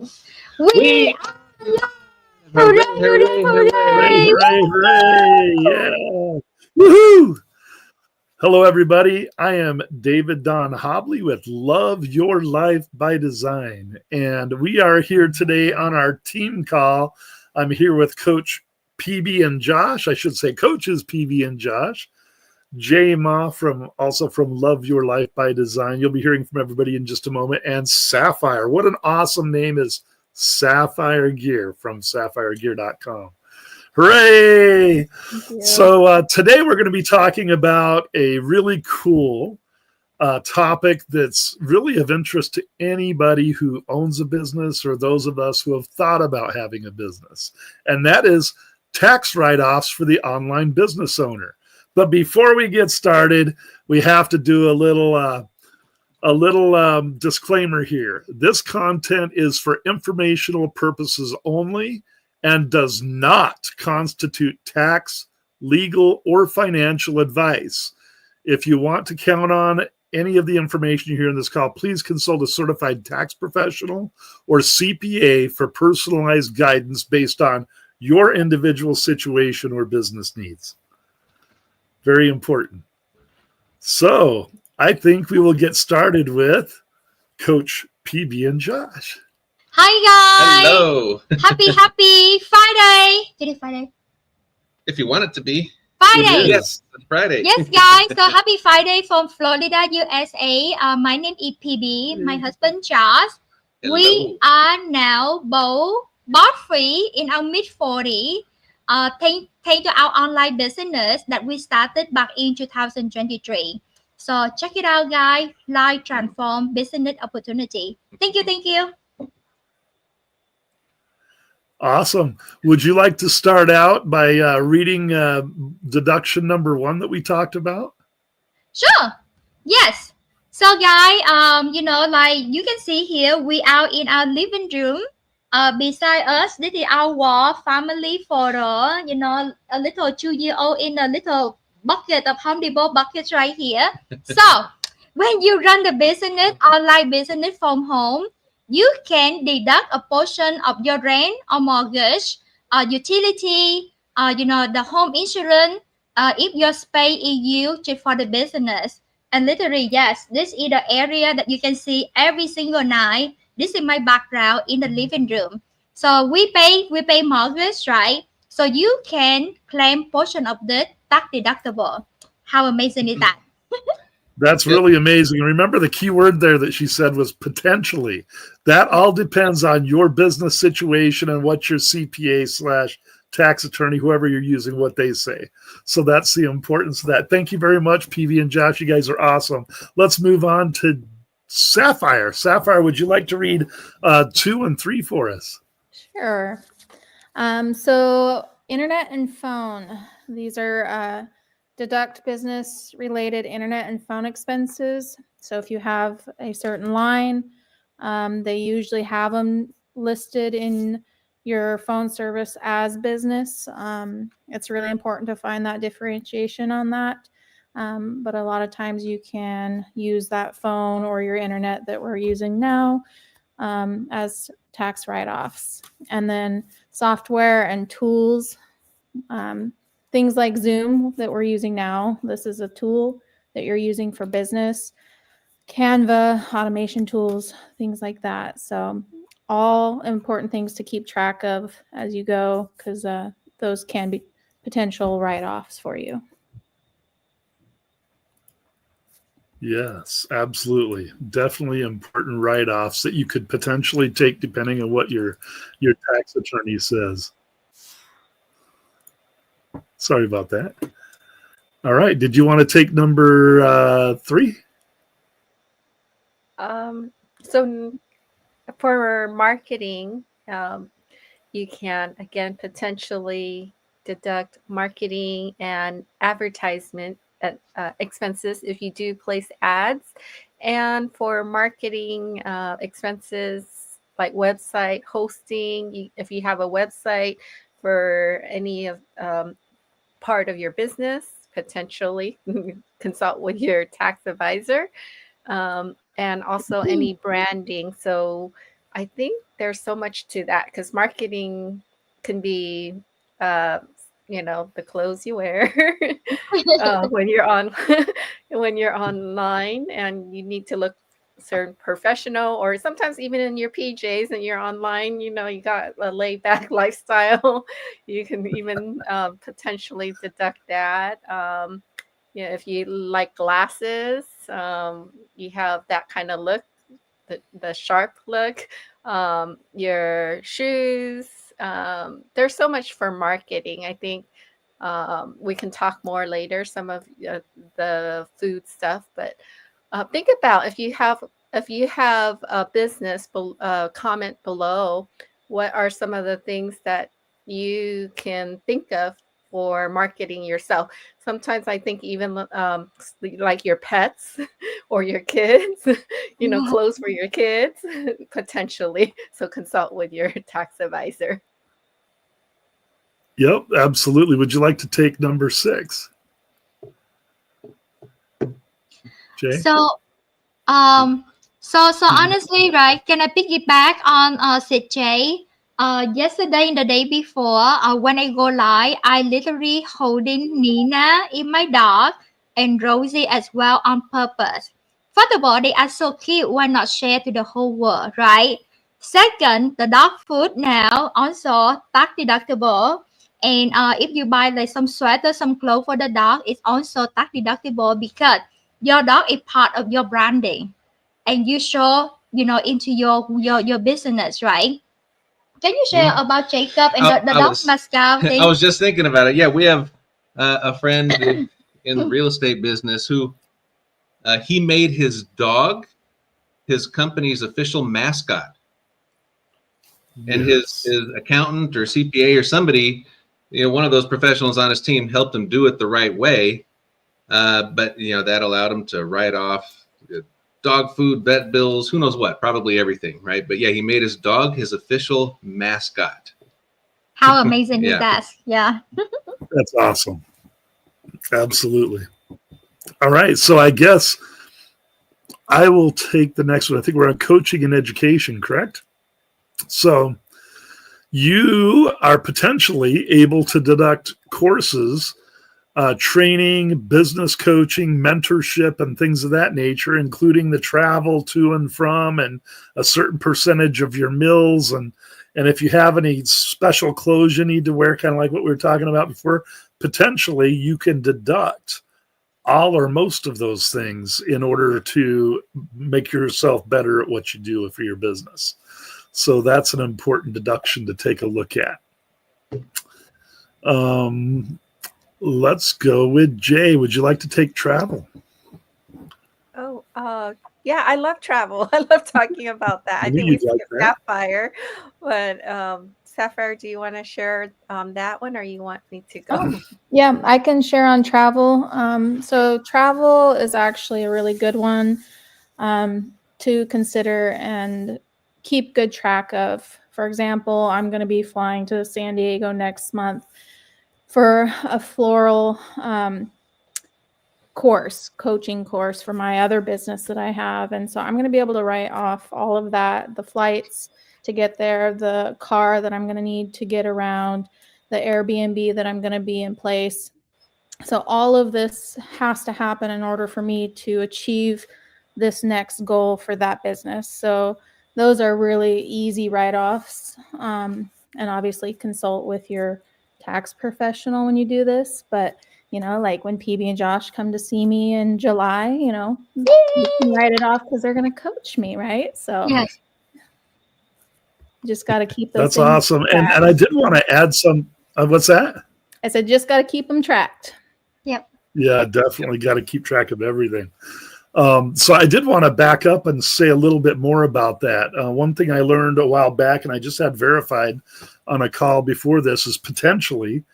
We We are live! hooray, Hooray, hooray, hooray, Hooray, hooray. hooray! hooray, hooray. Yeah. Woohoo. Hello, everybody. I am David Don Hobley with Love Your Life by Design. And we are here today on our team call. I'm here with Coach PB and Josh. I should say Coaches PB and Josh. Jay Ma from Love Your Life by Design. You'll be hearing from everybody in just a moment. And Sapphire. What an awesome name is Sapphire Gear from sapphiregear.com. Hooray! Thank you. So today we're going to be talking about a really cool topic that's really of interest to anybody who owns a business or those of us who have thought about having a business. And that is tax write-offs for the online business owner. But before we get started, we have to do a little disclaimer here. This content is for informational purposes only and does not constitute tax, legal, or financial advice. If you want to count on any of the information you hear in this call, please consult a certified tax professional or CPA for personalized guidance based on your individual situation or business needs. Very important. So, I think we will get started with Coach PB and Josh. Hi, guys! Hello. Happy Friday! Today Friday? If you want it to be. It Friday! Yes, is. it's Friday. Yes, guys. So happy Friday from Florida, USA. My name is PB. My husband Josh. We Hello. are now both free in our mid 40. Thanks to our online business that we started back in 2023. So check it out, guys. Live transform business opportunity. Thank you. Thank you. Awesome. Would you like to start out by reading deduction number one that we talked about? Sure. Yes. So, guys, like you can see here, we are in our living room. Beside us, this is our wall family photo. A little 2-year-old in a little bucket of Home Depot buckets right here. So, when you run the business, online business from home, you can deduct a portion of your rent or mortgage, utility, the home insurance, if your space is used for the business. And literally, yes, this is the area that you can see every single night. This is my background in the living room. So we pay mortgage, right? So you can claim portion of the tax deductible. How amazing is that? That's Yep. really amazing. Remember the key word there that she said was potentially. That all depends on your business situation and what your CPA slash tax attorney, whoever you're using, what they say. So that's the importance of that. Thank you very much, PV and Josh. You guys are awesome. Let's move on to Sapphire. Sapphire, would you like to read 2 and 3 for us? Sure. So internet and phone. These are deduct business related internet and phone expenses. So if you have a certain line, they usually have them listed in your phone service as business. It's really important to find that differentiation on that. But a lot of times you can use that phone or your internet that we're using now as tax write-offs. And then software and tools, things like Zoom that we're using now. This is a tool that you're using for business. Canva, automation tools, things like that. So all important things to keep track of as you go, because those can be potential write-offs for you. Yes, absolutely. Definitely important write-offs that you could potentially take depending on what your tax attorney says. Sorry about that. All right. Did you want to take number 3? So for marketing, you can again potentially deduct marketing and advertisement expenses if you do place ads. And for marketing expenses like website hosting, if you have a website for any of part of your business, potentially consult with your tax advisor. And also any branding. So I think there's so much to that because marketing can be, uh, the clothes you wear when you're on when you're online and you need to look certain professional, or sometimes even in your PJs and you're online, you got a laid back lifestyle. You can even potentially deduct that. If you like glasses, you have that kind of look, the sharp look, your shoes. There's so much for marketing. I think we can talk more later, some of the food stuff, but think about if you have a business, comment below what are some of the things that you can think of for marketing yourself. Sometimes I think even like your pets or your kids, clothes for your kids, potentially. So consult with your tax advisor. Yep, absolutely. Would you like to take number 6? Jay? So, so honestly, right? Can I piggyback on Sid J? Yesterday and the day before, when I go live, I literally holding Nina in my dog and Rosie as well on purpose. First of all, they are so cute. Why not share to the whole world, right? Second, the dog food now also tax deductible. And if you buy like some sweater, some clothes for the dog, it's also tax deductible because your dog is part of your branding and you show into your business, right? Can you share about Jacob and the I dog was mascot I thing? was just thinking about it. Yeah, we have a friend in the real estate business who he made his dog his company's official mascot, and his accountant or CPA or somebody, one of those professionals on his team helped him do it the right way. But that allowed him to write off dog food, vet bills, who knows what, probably everything, right? But yeah, he made his dog his official mascot. How amazing is Yeah. that? Yeah. That's awesome. Absolutely. All right. So I guess I will take the next one. I think we're on coaching and education, correct? So you are potentially able to deduct courses, training, business coaching, mentorship, and things of that nature, including the travel to and from and a certain percentage of your meals. And if you have any special clothes you need to wear, kind of like what we were talking about before, potentially you can deduct all or most of those things in order to make yourself better at what you do for your business. So that's an important deduction to take a look at. Let's go with Jay. Would you like to take travel? Oh, yeah, I love travel. I love talking about that. I think we skipped Sapphire, but Sapphire, do you want to share that one, or you want me to go? Yeah, I can share on travel. So travel is actually a really good one to consider and keep good track of. For example, I'm going to be flying to San Diego next month for a floral coaching course for my other business that I have. And so I'm going to be able to write off all of that, the flights to get there, the car that I'm going to need to get around, the Airbnb that I'm going to be in place. So all of this has to happen in order for me to achieve this next goal for that business. So those are really easy write-offs. And obviously consult with your tax professional when you do this. But, like when PB and Josh come to see me in July, you can write it off because they're going to coach me, right? So Yes. you just got to keep those That's things awesome. And I did want to add some, what's that? I said, just got to keep them tracked. Yep. Yeah, definitely got to keep track of everything. So I did want to back up and say a little bit more about that. One thing I learned a while back, and I just had verified on a call before this, is potentially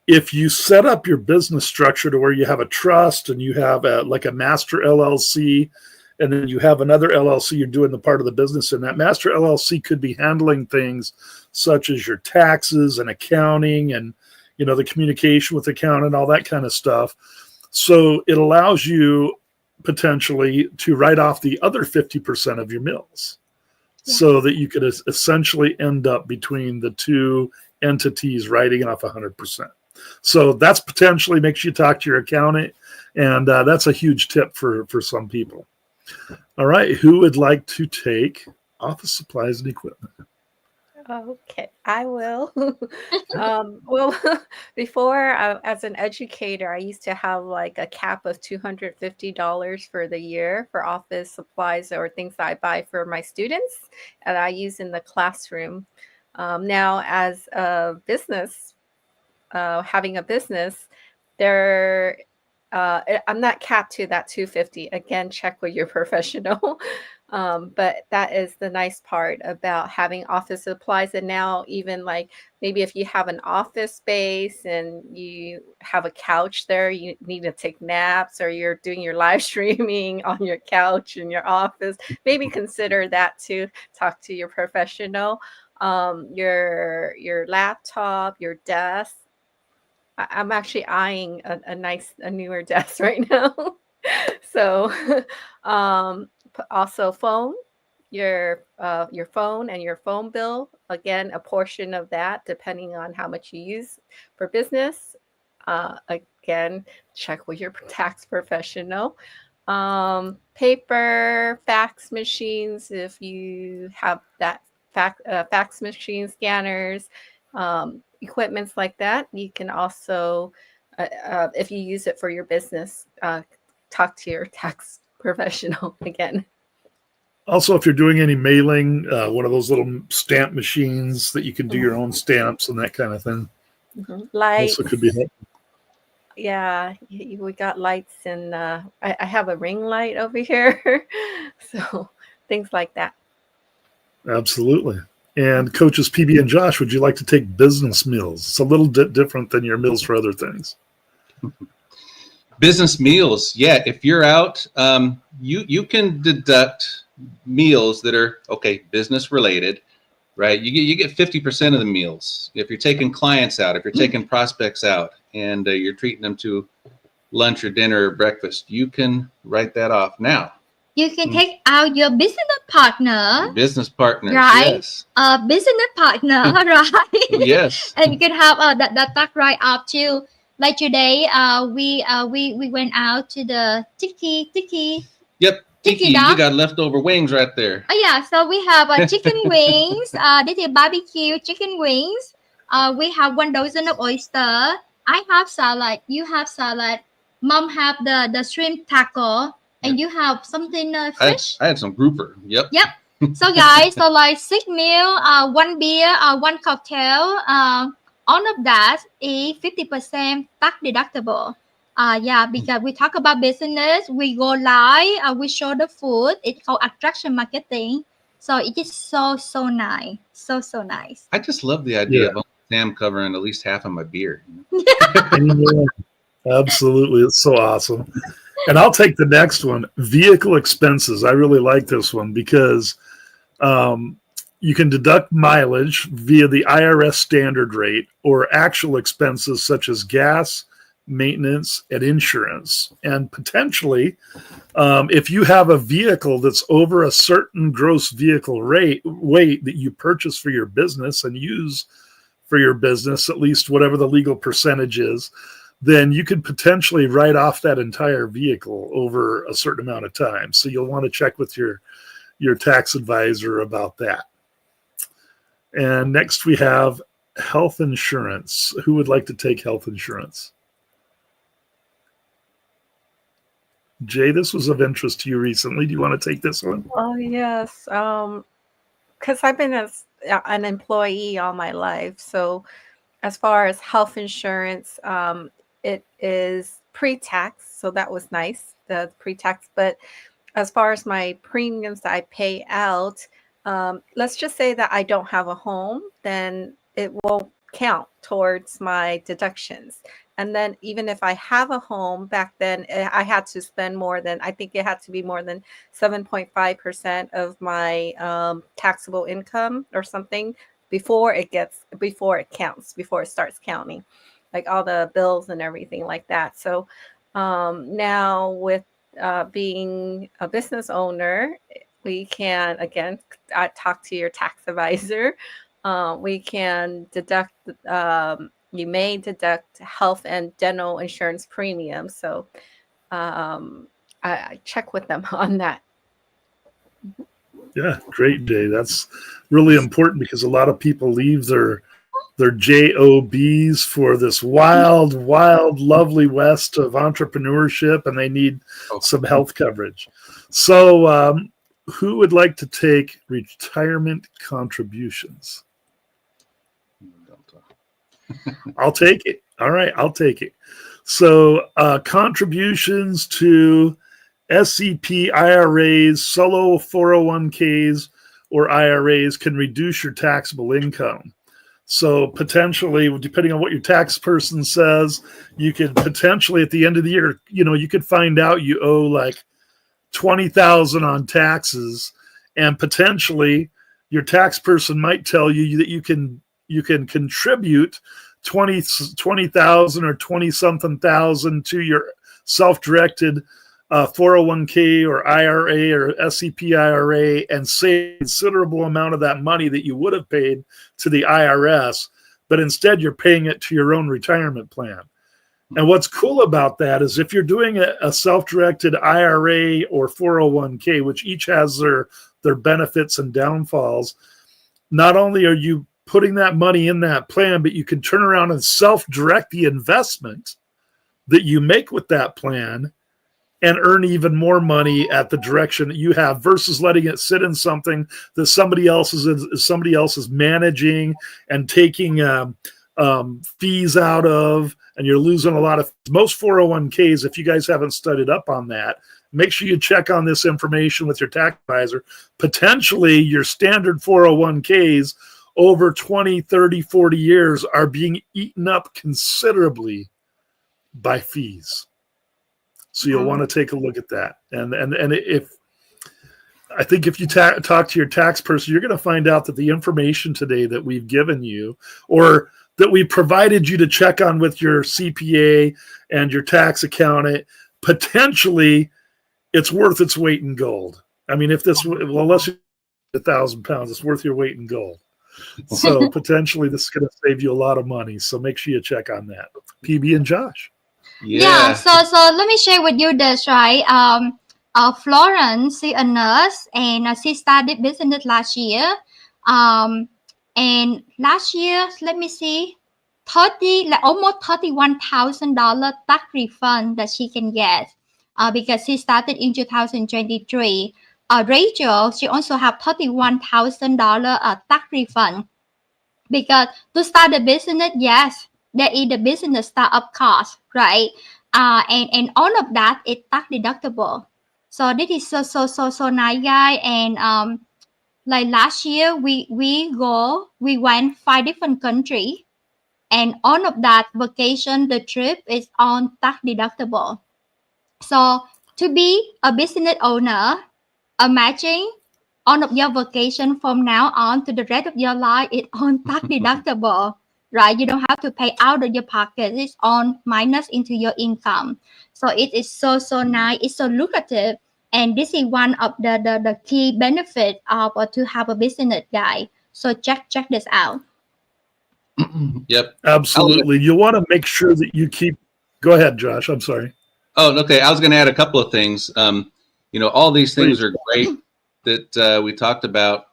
if you set up your business structure to where you have a trust and you have like a master LLC, and then you have another LLC you're doing the part of the business in, that master LLC could be handling things such as your taxes and accounting and the communication with the accountant, all that kind of stuff. So it allows you potentially to write off the other 50% of your mills. so that you could essentially end up between the two entities writing off 100%. So that's potentially makes you talk to your accountant, and that's a huge tip for some people. All right, who would like to take office supplies and equipment? Okay, I will. Well, before as an educator, I used to have like a cap of $250 for the year for office supplies or things that I buy for my students and I use in the classroom. Now, as a business, having a business, there I'm not capped to that 250. Again, check with your professional. But that is the nice part about having office supplies. And now, even like maybe if you have an office space and you have a couch there, you need to take naps, or you're doing your live streaming on your couch in your office, maybe consider that too. Talk to your professional. Your laptop, your desk. I'm actually eyeing a newer desk right now. So, also phone, your phone and your phone bill. Again, a portion of that, depending on how much you use for business. Again, check with your tax professional. Paper, fax machines, if you have that fax machine scanners, equipments like that. You can also, if you use it for your business, talk to your tax professional again. Also, if you're doing any mailing, one of those little stamp machines that you can do your own stamps and that kind of thing Lights. also could be helpful. Yeah, we got lights, and I have a ring light over here. So things like that. Absolutely. And coaches PB and Josh, would you like to take business meals? It's a little bit different than your meals for other things. Business meals, yeah. If you're out, you can deduct meals that are business related, right? You get 50% of the meals if you're taking clients out, if you're taking prospects out, and you're treating them to lunch or dinner or breakfast. You can write that off now. You can take out your business partner, Business partners, right? yes. Business partner, right? Yes. And you can have that tax write off too. Like today, we went out to the tiki. Yep. Tiki, Duck. you got leftover wings right there. Oh yeah, so we have chicken wings. This is barbecue chicken wings. We have 1 dozen of oyster. I have salad. You have salad. Mom have the shrimp taco, and you have something fish. I had some grouper. Yep. So guys, so like 6 meal, 1 beer, 1 cocktail. All of that is 50% tax deductible. Yeah, because we talk about business, we go live, we show the food. It's called attraction marketing. So it is so nice, so nice. I just love the idea of Uncle Sam covering at least half of my beer. Absolutely, it's so awesome. And I'll take the next one, vehicle expenses. I really like this one because you can deduct mileage via the IRS standard rate or actual expenses such as gas, maintenance, and insurance. And potentially, if you have a vehicle that's over a certain gross vehicle weight that you purchase for your business and use for your business, at least whatever the legal percentage is, then you could potentially write off that entire vehicle over a certain amount of time. So you'll want to check with your tax advisor about that. And next we have health insurance. Who would like to take health insurance? Jay, this was of interest to you recently. Do you want to take this one? Oh, yes. Because I've been an employee all my life. So as far as health insurance, it is pre-tax. So that was nice, the pre-tax. But as far as my premiums that I pay out, let's just say that I don't have a home, then it won't count towards my deductions. And then even if I have a home, back then I had to spend more than, I think it had to be more than 7.5% of my taxable income or something before it counts, before it starts counting, like all the bills and everything like that. So now with being a business owner, We can, again, talk to your tax advisor. We can deduct, you may deduct health and dental insurance premiums. So I check with them on that. Yeah, great, Jay. That's really important because a lot of people leave their jobs for this wild, lovely west of entrepreneurship, and they need some health coverage. So, who would like to take retirement contributions? I'll take it. All right, I'll take it. So, contributions to SEP IRAs, solo 401ks, or IRAs can reduce your taxable income. So potentially, depending on what your tax person says, you could potentially at the end of the year, you could find out you owe like $20,000 on taxes, and potentially your tax person might tell you that you can contribute 20,000 or 20 something thousand to your self-directed 401k or IRA or SEP IRA and save a considerable amount of that money that you would have paid to the IRS, but instead you're paying it to your own retirement plan. And what's cool about that is if you're doing a self-directed IRA or 401k, which each has their benefits and downfalls, not only are you putting that money in that plan, but you can turn around and self-direct the investment that you make with that plan and earn even more money at the direction that you have versus letting it sit in something that somebody else is managing and taking fees out of, and you're losing a lot of most 401ks. If you guys haven't studied up on that, make sure you check on this information with your tax advisor. Potentially your standard 401ks over 20, 30, 40 years are being eaten up considerably by fees. So you'll want to take a look at that. And if I think if you talk to your tax person, you're going to find out that the information today that we've given you, or that we provided you to check on with your CPA and your tax accountant, potentially it's worth its weight in gold. I mean, if this, well, unless you're 1,000 pounds, it's worth your weight in gold. So potentially this is going to save you a lot of money. So make sure you check on that. PB and Josh. Yeah. So let me share with you this, right? Florence, she's a nurse, and she started business last year. And last year, let me see, almost $31,000 tax refund that she can get. Because she started in 2023. Rachel, she also have $31,000 tax refund. Because to start a business, yes, there is the business startup cost, right? And all of that is tax deductible. So this is so nice, guy. And like last year, we went 5 different countries, and all of that vacation, the trip is on tax deductible. So to be a business owner, imagine all of your vacation from now on to the rest of your life is on tax deductible, right? You don't have to pay out of your pocket. It's on minus into your income. So it is so nice. It's so lucrative. And this is one of the key benefits of to have a business, guy. So check this out. Yep. Absolutely. You want to make sure that you keep, go ahead, Josh. I'm sorry. Oh, okay. I was going to add a couple of things. All these things are great that we talked about.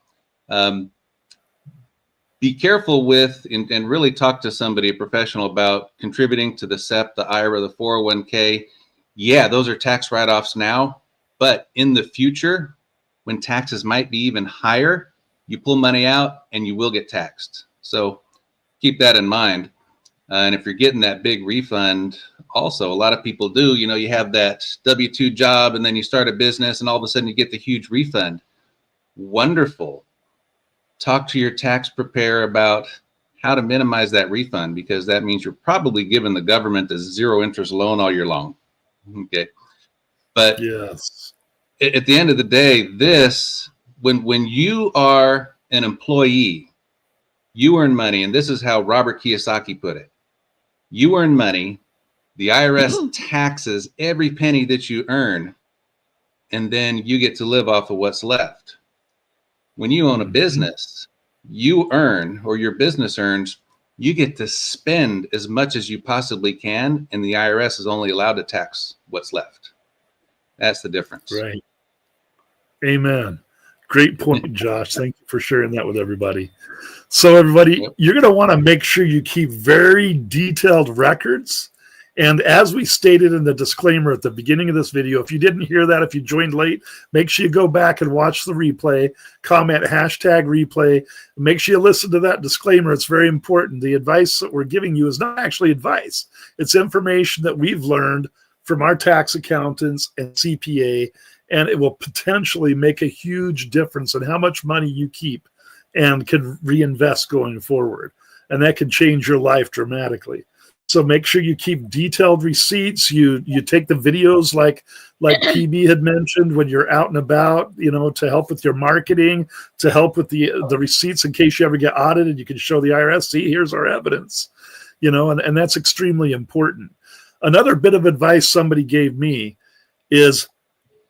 Be careful with and really talk to somebody, a professional, about contributing to the SEP, the IRA, the 401k. Yeah, those are tax write-offs now, but in the future, when taxes might be even higher, you pull money out and you will get taxed. So keep that in mind. And if you're getting that big refund, also, a lot of people do, you have that W-2 job and then you start a business and all of a sudden you get the huge refund. Wonderful. Talk to your tax preparer about how to minimize that refund, because that means you're probably giving the government a 0 interest loan all year long. Okay. But yes, at the end of the day, when you are an employee, you earn money. And this is how Robert Kiyosaki put it. You earn money. The IRS taxes every penny that you earn. and then you get to live off of what's left. When you own a business, you earn, or your business earns, you get to spend as much as you possibly can, and the IRS is only allowed to tax what's left. That's the difference. Right. Amen. Great point, Josh. Thank you for sharing that with everybody. So everybody, Yep. you're going to want to make sure you keep very detailed records. And as we stated in the disclaimer at the beginning of this video, if you didn't hear that, if you joined late, make sure you go back and watch the replay, comment #replay. Make sure you listen to that disclaimer. It's very important. The advice that we're giving you is not actually advice. It's information that we've learned from our tax accountants and CPA, and it will potentially make a huge difference in how much money you keep and can reinvest going forward. And that can change your life dramatically. So make sure you keep detailed receipts. You take the videos like PB had mentioned when you're out and about, you know, to help with your marketing, to help with the receipts in case you ever get audited. You can show the IRS, see, here's our evidence, you know, and that's extremely important. Another bit of advice somebody gave me is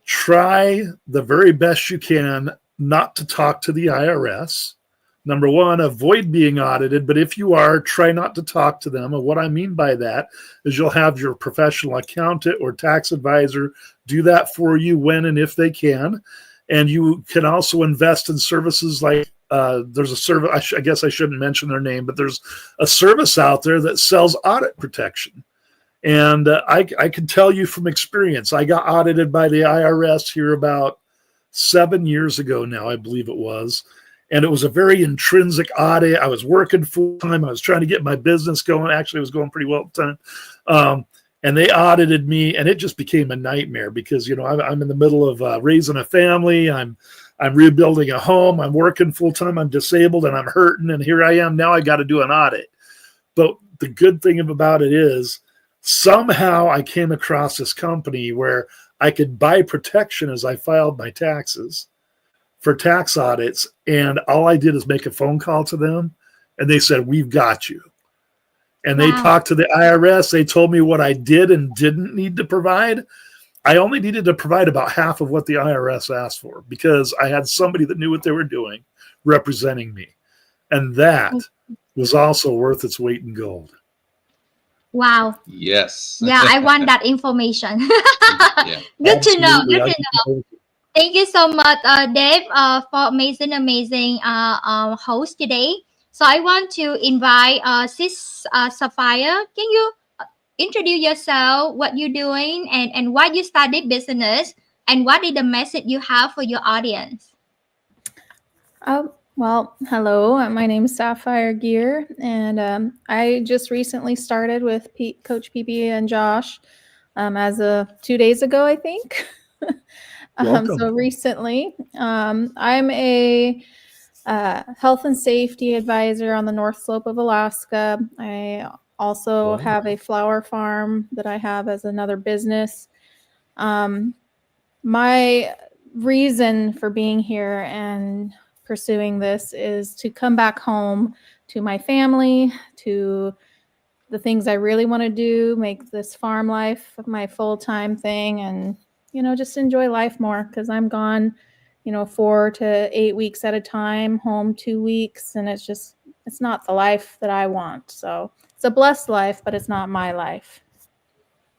try the very best you can not to talk to the IRS. Number one, avoid being audited, but if you are, try not to talk to them. And what I mean by that is you'll have your professional accountant or tax advisor do that for you when and if they can. And you can also invest in services like there's a service, I guess I shouldn't mention their name, but there's a service out there that sells audit protection. And I can tell you from experience, I got audited by the IRS here about 7 years ago now, I believe it was. And it was a very intrinsic audit. I was working full time. I was trying to get my business going. Actually, it was going pretty well at the time. And they audited me, and it just became a nightmare because, you know, I'm in the middle of raising a family. I'm rebuilding a home. I'm working full time. I'm disabled, and I'm hurting. And here I am now. I got to do an audit. But the good thing about it is somehow I came across this company where I could buy protection as I filed my taxes for tax audits, and all I did is make a phone call to them, and they said, we've got you. And they talked to the IRS. They told me what I did and didn't need to provide. I only needed to provide about half of what the IRS asked for because I had somebody that knew what they were doing representing me. And that was also worth its weight in gold. Wow. Yes. Yeah, I want that information. Yeah. Good to know. Absolutely. Good to know. Thank you so much, Dave, for amazing host today. So I want to invite Sis Sapphire. Can you introduce yourself, what you're doing, and why you started business, and what is the message you have for your audience? Well, hello. My name is Sapphire Gear, and I just recently started with Coach PB and Josh as of 2 days ago, I think. So recently, I'm a health and safety advisor on the North Slope of Alaska. I also have a flower farm that I have as another business. My reason for being here and pursuing this is to come back home to my family, to the things I really want to do, make this farm life my full-time thing, and, you know, just enjoy life more because I'm gone, you know, 4 to 8 weeks at a time, home 2 weeks, and it's not the life that I want. So it's a blessed life, but it's not my life.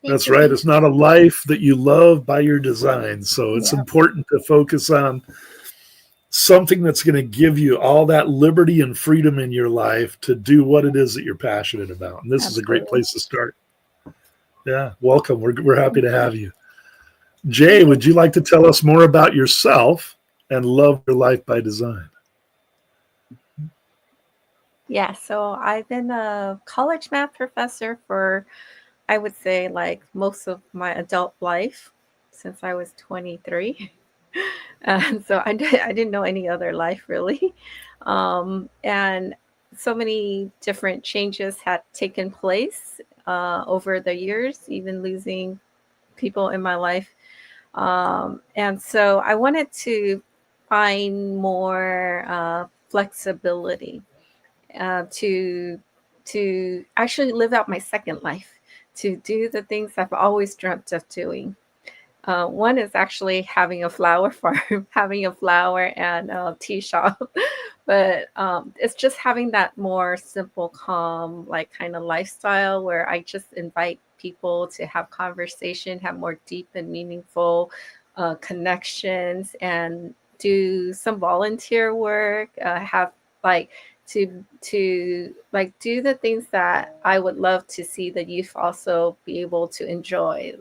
That's right. It's not a life that you love by your design. So it's important to focus on something that's going to give you all that liberty and freedom in your life to do what it is that you're passionate about. And this is a great place to start. Yeah. Welcome. We're happy to have you. Jay, would you like to tell us more about yourself and love your life by design? Yeah, so I've been a college math professor for, I would say, like most of my adult life since I was 23. And so I didn't know any other life really. And so many different changes had taken place over the years, even losing people in my life. And so I wanted to find more flexibility to actually live out my second life, to do the things I've always dreamt of doing. One is actually having a flower farm, having a flower and a tea shop. But it's just having that more simple, calm, like kind of lifestyle where I just invite people to have conversation, have more deep and meaningful connections, and do some volunteer work. Have like to like do the things that I would love to see the youth also be able to enjoy.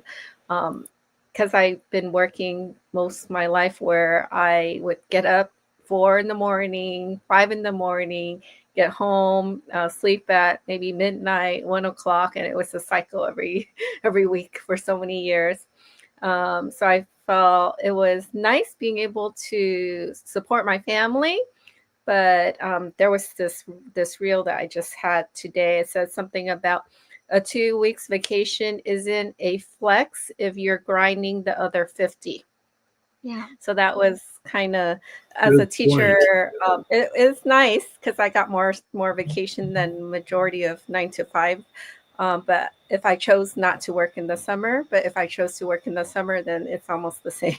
Um, because I've been working most of my life where I would get up 4 in the morning, 5 in the morning, get home, sleep at maybe midnight, 1 o'clock, and it was a cycle every every week for so many years. So I felt it was nice being able to support my family, but there was this reel that I just had today. It said something about a 2 weeks vacation isn't a flex if you're grinding the other 50. Yeah. So that was kind of, as a Good point. teacher, it is nice because I got more vacation than majority of 9 to 5. But if I chose not to work in the summer, but if I chose to work in the summer, then it's almost the same.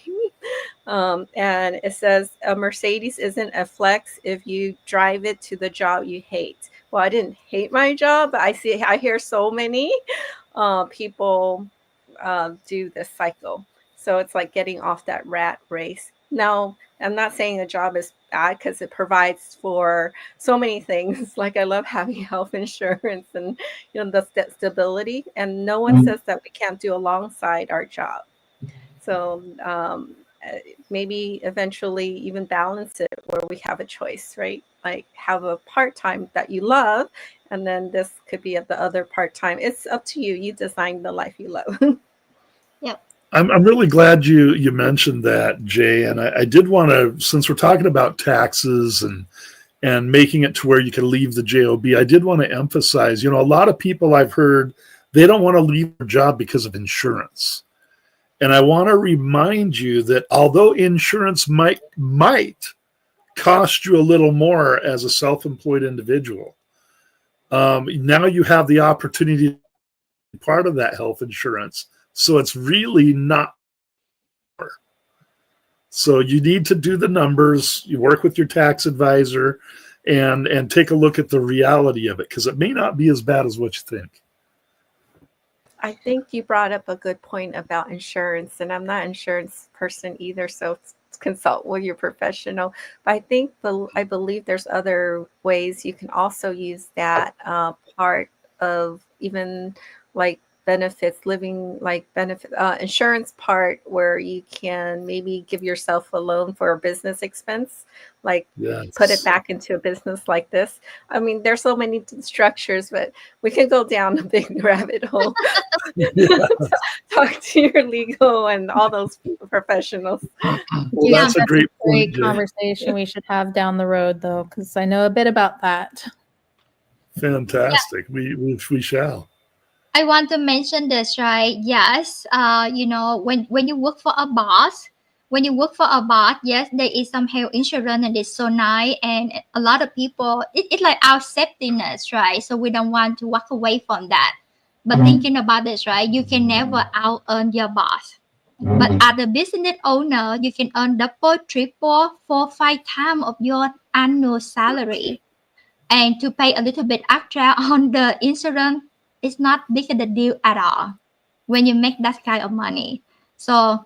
And it says a Mercedes isn't a flex if you drive it to the job you hate. Well, I didn't hate my job, but I hear so many people do this cycle. So it's like getting off that rat race. Now, I'm not saying a job is bad because it provides for so many things. Like I love having health insurance and the stability. And no one says that we can't do alongside our job. So maybe eventually even balance it where we have a choice, right? Like have a part-time that you love, and then this could be at the other part-time. It's up to you. You design the life you love. Yep. I'm really glad you mentioned that, Jay. And I did want to, since we're talking about taxes and making it to where you can leave the job, I did want to emphasize, a lot of people I've heard, they don't want to leave their job because of insurance. And I want to remind you that although insurance might cost you a little more as a self-employed individual, now you have the opportunity to be part of that health insurance. So it's really not. So you need to do the numbers, you work with your tax advisor, and take a look at the reality of it, because it may not be as bad as what you think. I think you brought up a good point about insurance, and I'm not an insurance person either, so consult with your professional. But I believe there's other ways you can also use that part of even like benefits, living like benefit insurance part, where you can maybe give yourself a loan for a business expense, like put it Yes. back into a business like this. I mean, there's so many structures, but we can go down a big rabbit hole. Talk to your legal and all those professionals. Well, Yeah. that's a great point, Jay. Conversation we should have down the road, though, because I know a bit about that. Fantastic. We shall. I want to mention this, right? Yes, when you work for a boss, yes, there is some health insurance and it's so nice, and a lot of people, it's like our safety net, right? So we don't want to walk away from that. But thinking about this, right? You can never out earn your boss. But as a business owner, you can earn double, triple, 4, 5 times of your annual salary, and to pay a little bit extra on the insurance is not big of a deal at all when you make that kind of money. So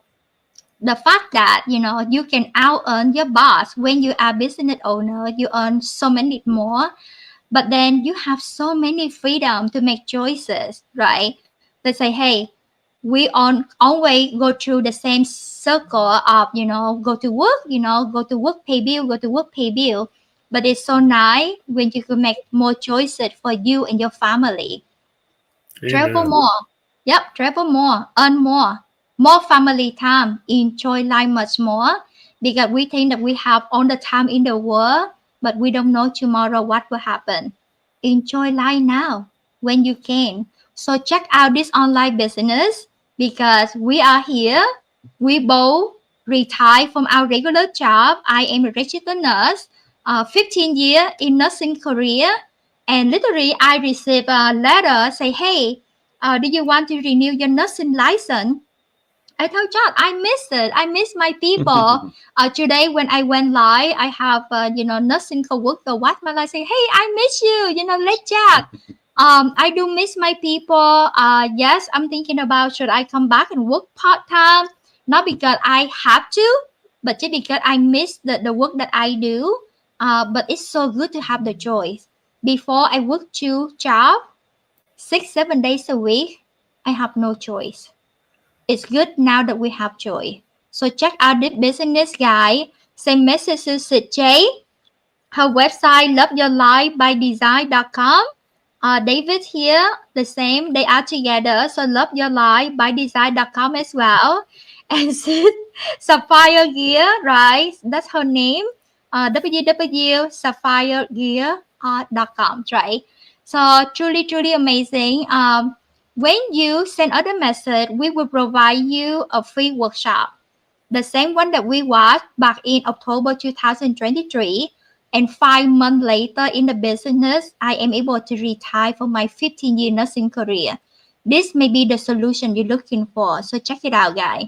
the fact that you can out earn your boss when you are business owner, you earn so many more, but then you have so many freedom to make choices, right? They say, hey, we always go through the same circle of go to work, go to work, pay bill, go to work, pay bill. But it's so nice when you can make more choices for you and your family. Travel Amen. more. Yep, travel more, earn more family time, enjoy life much more, because we think that we have all the time in the world, but we don't know tomorrow what will happen. Enjoy life now when you can. So check out this online business, because we are here. We both retired from our regular job. I am a registered nurse, 15 years in nursing career, and literally I received a letter say, hey, do you want to renew your nursing license? I told John, I miss it. I miss my people. Today when I went live, I have nursing coworker watch my live say, "Hey, I miss you. Let's chat." I do miss my people. Yes, I'm thinking about should I come back and work part time, not because I have to, but just because I miss the work that I do. But it's so good to have the choice. Before I work 2 job, 6 7 days a week, I have no choice. It's good now that we have joy. So check out this business guy. Send message to Jay. Her website loveyourlifebydesign.com. David here, the same. They are together. So loveyourlifebydesign.com as well. And Sid, Sapphire Gear, right? That's her name. www.sapphiregear.com, right? So truly, truly amazing. When you send other message, we will provide you a free workshop. The same one that we watched back in October 2023. And 5 months later in the business, I am able to retire from my 15-year nursing career. This may be the solution you're looking for. So check it out, guys.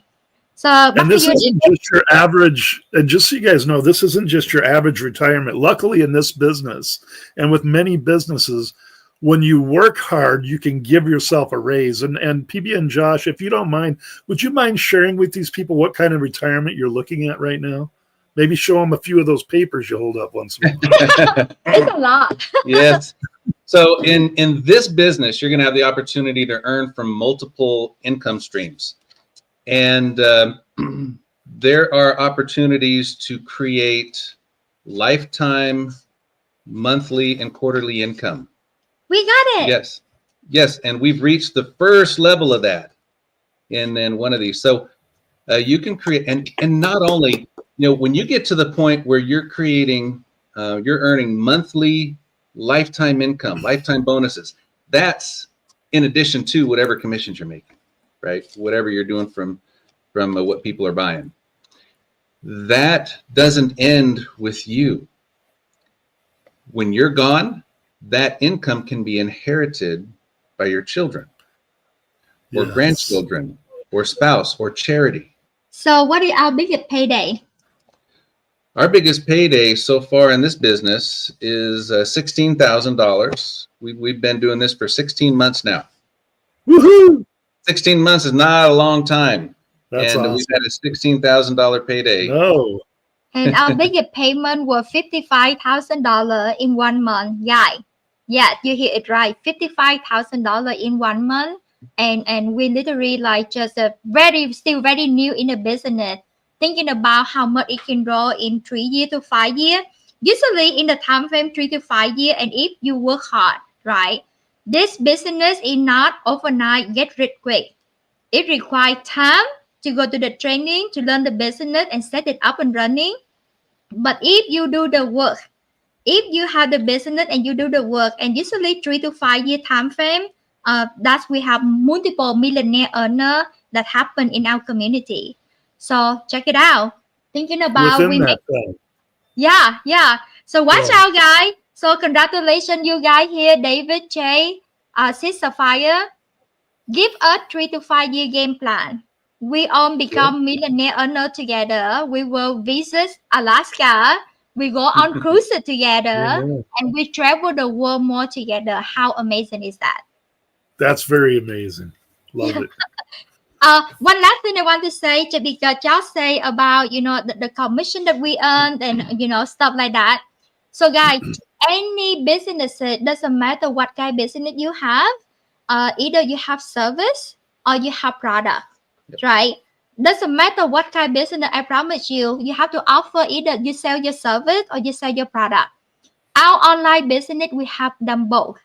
So back And to this you, isn't David. just your average, and just so you guys know, this isn't just your average retirement. Luckily, in this business and with many businesses, when you work hard, you can give yourself a raise. And PB and Josh, if you don't mind, would you mind sharing with these people what kind of retirement you're looking at right now? Maybe show them a few of those papers you hold up once in a while. It's a lot. Yes. So in this business, you're going to have the opportunity to earn from multiple income streams. And there are opportunities to create lifetime, monthly, and quarterly income. We got it. Yes. Yes. And we've reached the first level of that in one of these. So you can create, and not only, when you get to the point where you're creating, you're earning monthly lifetime income, lifetime bonuses, that's in addition to whatever commissions you're making, right? Whatever you're doing from what people are buying. That doesn't end with you. When you're gone, that income can be inherited by your children or Yes. grandchildren or spouse or charity. So what is our biggest payday? Our biggest payday so far in this business is $16,000. We've been doing this for 16 months now. Woohoo! 16 months is not a long time. That's and awesome. we've had a $16,000 payday. No. And our biggest payment was $55,000 in 1 month. Yeah, you hear it right. $55,000 in 1 month, and we literally like just still very new in the business, thinking about how much it can grow in 3 years to 5 years. Usually in the time frame 3 to 5 years, and if you work hard, right, this business is not overnight get rich quick. It requires time to go to the training to learn the business and set it up and running. But if you do the work, if you have the business and you do the work, and usually 3 to 5 year time frame, that's we have multiple millionaire earner that happen in our community. So check it out. Thinking about Within we that make thing. yeah. So watch Yeah. out, guys. So congratulations, you guys here, David, Jay, Sis Sapphire. Give us 3 to 5 year game plan. We all become millionaire earner together. We will visit Alaska. We go on cruises together, Amen. and we travel the world more together. How amazing is that? That's very amazing. Love it. One last thing I want to say, just because y'all say about the commission that we earn and stuff like that. So guys, any business, it doesn't matter what kind of business you have. Either you have service or you have product, right? Doesn't matter what kind of business. I promise you, you have to offer either you sell your service or you sell your product. Our online business, we have them both.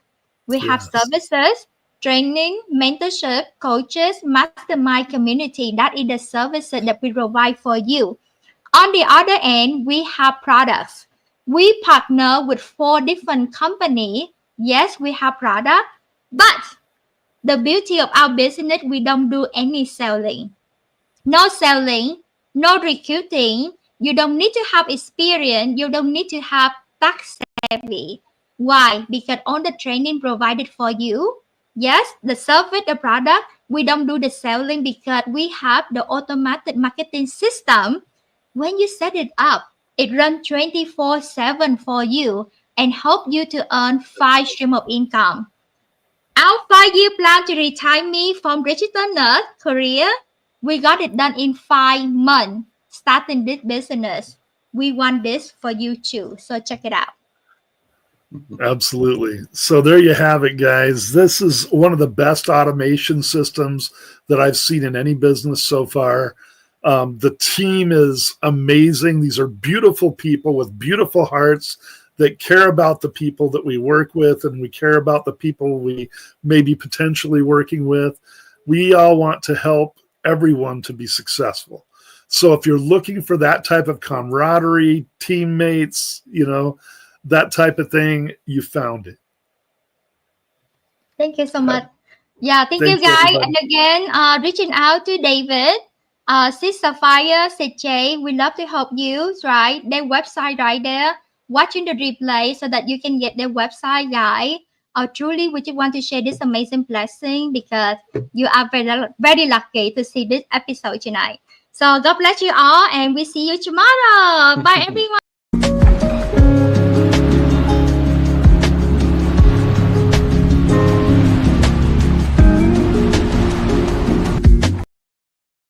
We have Yes. services, training, mentorship, coaches, mastermind community. That is the services that we provide for you. On the other end, we have products. We partner with 4 different companies. Yes, we have product, but the beauty of our business, we don't do any selling. No selling, no recruiting. You don't need to have experience. You don't need to have tax savvy. Why? Because all the training provided for you. Yes, the service, the product, we don't do the selling because we have the automatic marketing system. When you set it up, it runs 24/7 for you and help you to earn 5 streams of income. Our 5 year plan to retire me from digital nurse career, we got it done in 5 months. Starting this business, we want this for you too. So check it out. Absolutely. So there you have it, guys. This is one of the best automation systems that I've seen in any business so far. The team is amazing. These are beautiful people with beautiful hearts that care about the people that we work with, and we care about the people we may be potentially working with. We all want to help everyone to be successful. So if you're looking for that type of camaraderie, teammates, that type of thing, you found it. Thank you so much. Yeah, thank you Thanks, guys. everybody. And again, reaching out to David, Sis Sapphire, Sis Jay, we love to help you, right? Their website right there, watching the replay so that you can get their website, guys. Truly, we just want to share this amazing blessing because you are very, very lucky to see this episode tonight. So God bless you all, and we see you tomorrow. Bye, everyone.